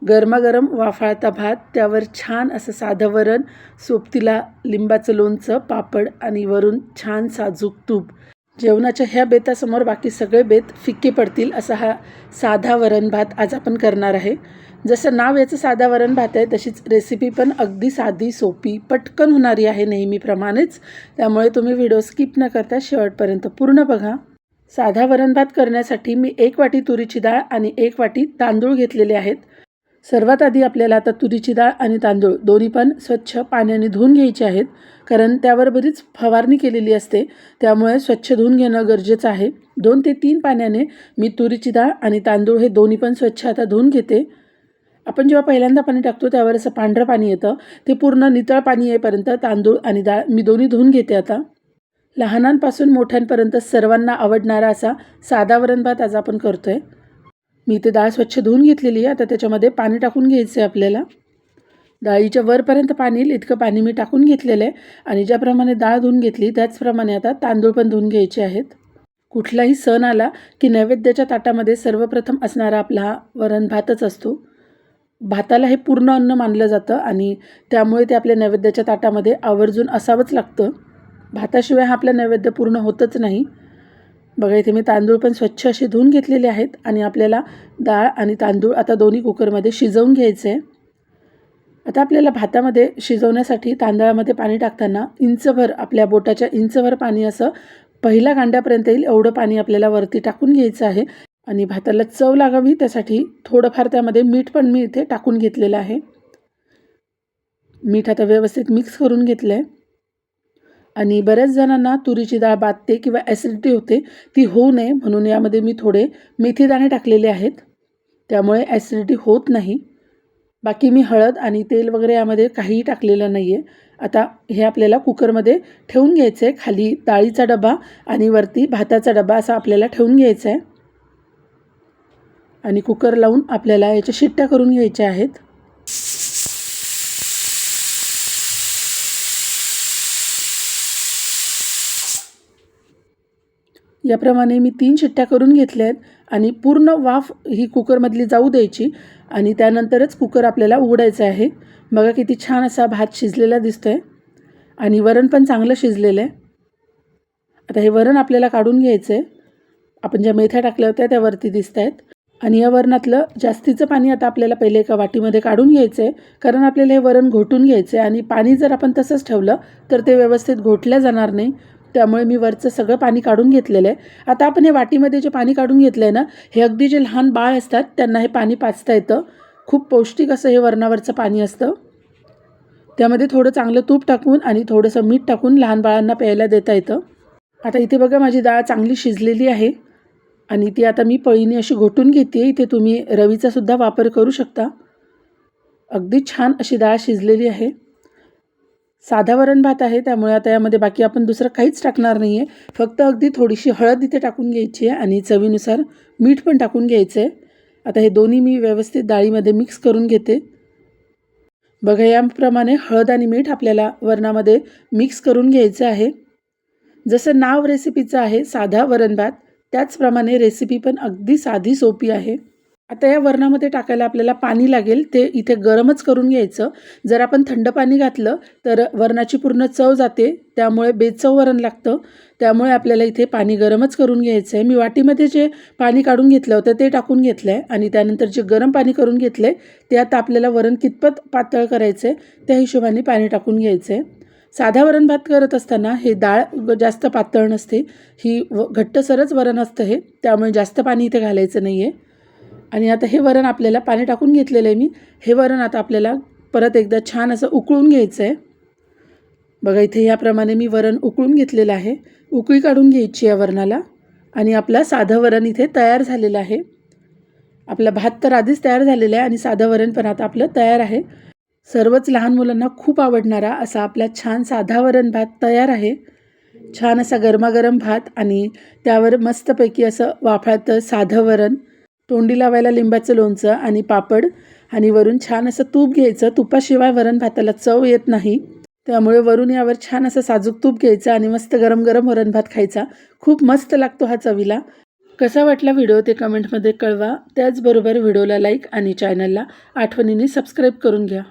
गरमागरम वाफाळता भात, त्यावर छान असं साधं वरण, सोबतीला लिंबाचं लोणचं, पापड आणि वरून छान साजूक तूप. जेवणाच्या ह्या बेतासमोर बाकी सगळे बेत फिक्के पडतील असा हा साधा वरण भात आज आपण करणार आहे. जसं नाव याचं साधा वरण भात आहे, तशीच रेसिपी पण अगदी साधी, सोपी, पटकन होणारी आहे नेहमीप्रमाणेच. त्यामुळे तुम्ही व्हिडिओ स्किप न करता शेवटपर्यंत पूर्ण बघा. साधा वरण भात करण्यासाठी मी 1 वाटी तुरीची डाळ आणि 1 वाटी तांदूळ घेतलेले आहेत. सर्वात आधी आपल्याला आता तुरीची डाळ आणि तांदूळ दोन्ही पण स्वच्छ पाण्याने धुवून घ्यायचे आहेत, कारण त्यावर बरीच फवारणी केलेली असते, त्यामुळे स्वच्छ धुवून घेणं गरजेचं आहे. 2 ते 3 पाण्याने मी तुरीची डाळ आणि तांदूळ हे दोन्ही पण स्वच्छ आता धुवून घेते. आपण जेव्हा पहिल्यांदा पाणी टाकतो त्यावर असं पांढरं पाणी येतं, ते पूर्ण नितळ पाणी येईपर्यंत तांदूळ आणि डाळ मी दोन्ही धुवून घेते. आता लहानांपासून मोठ्यांपर्यंत सर्वांना आवडणारा असा साधा वरण भात आज आपण करतोय. मी ते डाळ स्वच्छ धुवून घेतलेली आहे. आता त्याच्यामध्ये पाणी टाकून घ्यायचं आहे आपल्याला. डाळीच्या वरपर्यंत पाणी येईल इतकं पाणी मी टाकून घेतलेलं आहे आणि ज्याप्रमाणे डाळ धुवून घेतली त्याचप्रमाणे आता तांदूळ पण धुवून घ्यायचे आहेत. कुठलाही सण आला की नैवेद्याच्या ताटामध्ये सर्वप्रथम असणारा आपला हा वरण भातच असतो. भाताला हे पूर्ण अन्न मानलं जातं आणि त्यामुळे ते आपल्या नैवेद्याच्या ताटामध्ये आवर्जून असावंच लागतं. भाताशिवाय हा आपला नैवेद्य पूर्ण होतच नाही. बघा, इथे मी तांदूळ पण स्वच्छ असे धुवून घेतलेले आहेत आणि आपल्याला डाळ आणि तांदूळ आता दोन्ही कुकरमध्ये शिजवून घ्यायचे आहे. आता आपल्याला भातामध्ये शिजवण्यासाठी तांदळामध्ये पाणी टाकताना इंचभर, आपल्या बोटाच्या इंचभर पाणी असं पहिल्या गांड्यापर्यंत येईल एवढं पाणी आपल्याला वरती टाकून घ्यायचं आहे आणि भाताला चव लागावी त्यासाठी थोडंफार त्यामध्ये मीठ पण मी इथे टाकून घेतलेलं आहे. मीठ आता व्यवस्थित मिक्स करून घेतलं आहे आणि बऱ्याच जणांना तुरीची डाळ बाधते किंवा ॲसिडिटी होते, ती होऊ नये म्हणून यामध्ये मी थोडे मेथीदाणे टाकलेले आहेत, त्यामुळे ॲसिडिटी होत नाही. बाकी मी हळद आणि तेल वगैरे यामध्ये काहीही टाकलेलं नाही आहे. आता हे आपल्याला कुकरमध्ये ठेवून घ्यायचं आहे. खाली डाळीचा डबा आणि वरती भाताचा डबा असा आपल्याला ठेवून घ्यायचा आहे आणि कुकर लावून आपल्याला याच्या शिट्ट्या करून घ्यायच्या आहेत. याप्रमाणे मी 3 शिट्ट्या करून घेतल्या आहेत आणि पूर्ण वाफ ही कुकरमधली जाऊ द्यायची आणि त्यानंतरच कुकर आपल्याला उघडायचं आहे. बघा किती छान असा भात शिजलेला दिसतोय आणि वरण पण चांगलं शिजलेलं आहे. आता हे वरण आपल्याला काढून घ्यायचं आहे. आपण ज्या मेथ्या टाकल्या होत्या त्या वरती दिसत आहेत आणि या वरणातलं जास्तीचं पाणी आता आपल्याला पहिले एका वाटीमध्ये काढून घ्यायचं आहे, कारण आपल्याला हे वरण घोटून घ्यायचं आहे आणि पाणी जर आपण तसंच ठेवलं तर ते व्यवस्थित घोटल्या जाणार नाही. त्यामुळे मी वरचं सगळं पाणी काढून घेतलेलं आहे. आता आपण हे वाटीमध्ये जे पाणी काढून घेतलं आहे ना, हे अगदी जे लहान बाळ असतात त्यांना हे पाणी पाजता येतं. खूप पौष्टिक असं हे वरणावरचं पाणी असतं. त्यामध्ये थोडं चांगलं तूप टाकून आणि थोडंसं मीठ टाकून लहान बाळांना प्यायला देता येतं. आता इथे बघा माझी डाळ चांगली शिजलेली आहे आणि ती आता मी पळीने अशी घोटून घेते. इथे तुम्ही रवीचा सुद्धा वापर करू शकता. अगदी छान अशी डाळ शिजलेली आहे. साधा वरण भात आहे त्यामुळे आता यामध्ये बाकी आपण दुसरं काहीच टाकणार नाही आहे. फक्त अगदी थोडीशी हळद इथे टाकून घ्यायची आहे आणि चवीनुसार मीठ पण टाकून घ्यायचं आहे. आता हे दोन्ही मी व्यवस्थित डाळीमध्ये मिक्स करून घेते. बघा, याप्रमाणे हळद आणि मीठ आपल्याला वरणामध्ये मिक्स करून घ्यायचं आहे. जसं नाव रेसिपीचं आहे साधा वरण भात, त्याचप्रमाणे रेसिपी पण अगदी साधी सोपी आहे. आता या वरणामध्ये टाकायला आपल्याला पाणी लागेल, ते इथे गरमच करून घ्यायचं. जर आपण थंड पाणी घातलं तर वरणाची पूर्ण चव जाते, त्यामुळे बेचव वरण लागतं. त्यामुळे आपल्याला इथे पाणी गरमच करून घ्यायचं आहे. मी वाटीमध्ये जे पाणी काढून घेतलं होतं ते टाकून घेतलं आहे आणि त्यानंतर जे गरम पाणी करून घेतलं आहे ते आता आपल्याला वरण कितपत पातळ करायचं आहे त्या हिशोबाने पाणी टाकून घ्यायचं आहे. साधा वरण भात करत असताना हे डाळ जास्त पातळ नसते, ही घट्टसरच वरण असतं हे, त्यामुळे जास्त पाणी इथे घालायचं नाही आहे. आणि आता हे वरण आपल्याला पाणी टाकून घेतलेलं आहे मी. हे वरण आता आपल्याला परत एकदा छान असं उकळून घ्यायचं आहे. बघा, इथे याप्रमाणे मी वरण उकळून घेतलेलं आहे. उकळी काढून घ्यायची या वरणाला आणि आपला साधं वरण इथे तयार झालेलं आहे. आपला भात तर आधीच तयार झालेला आहे आणि साधं वरण पण आता आपलं तयार आहे. सर्वच लहान मुलांना खूप आवडणारा असा आपला छान साधा वरण भात तयार आहे. छान असा गरमागरम भात आणि त्यावर मस्तपैकी असं वाफाळतं साधं वरण, तोंडी लावायला लिंबाचं लोणचं आणि पापड आणि वरून छान असं तूप घ्यायचं. तुपाशिवाय वरण भाताला चव येत नाही, त्यामुळे वरून यावर छान असं साजूक तूप घ्यायचं आणि मस्त गरम गरम वरण भात खायचा. खूप मस्त लागतो हा चवीला. कसा वाटला व्हिडिओ ते कमेंटमध्ये कळवा. त्याचबरोबर व्हिडिओला लाईक आणि चॅनलला आठवणीने सबस्क्राईब करून घ्या.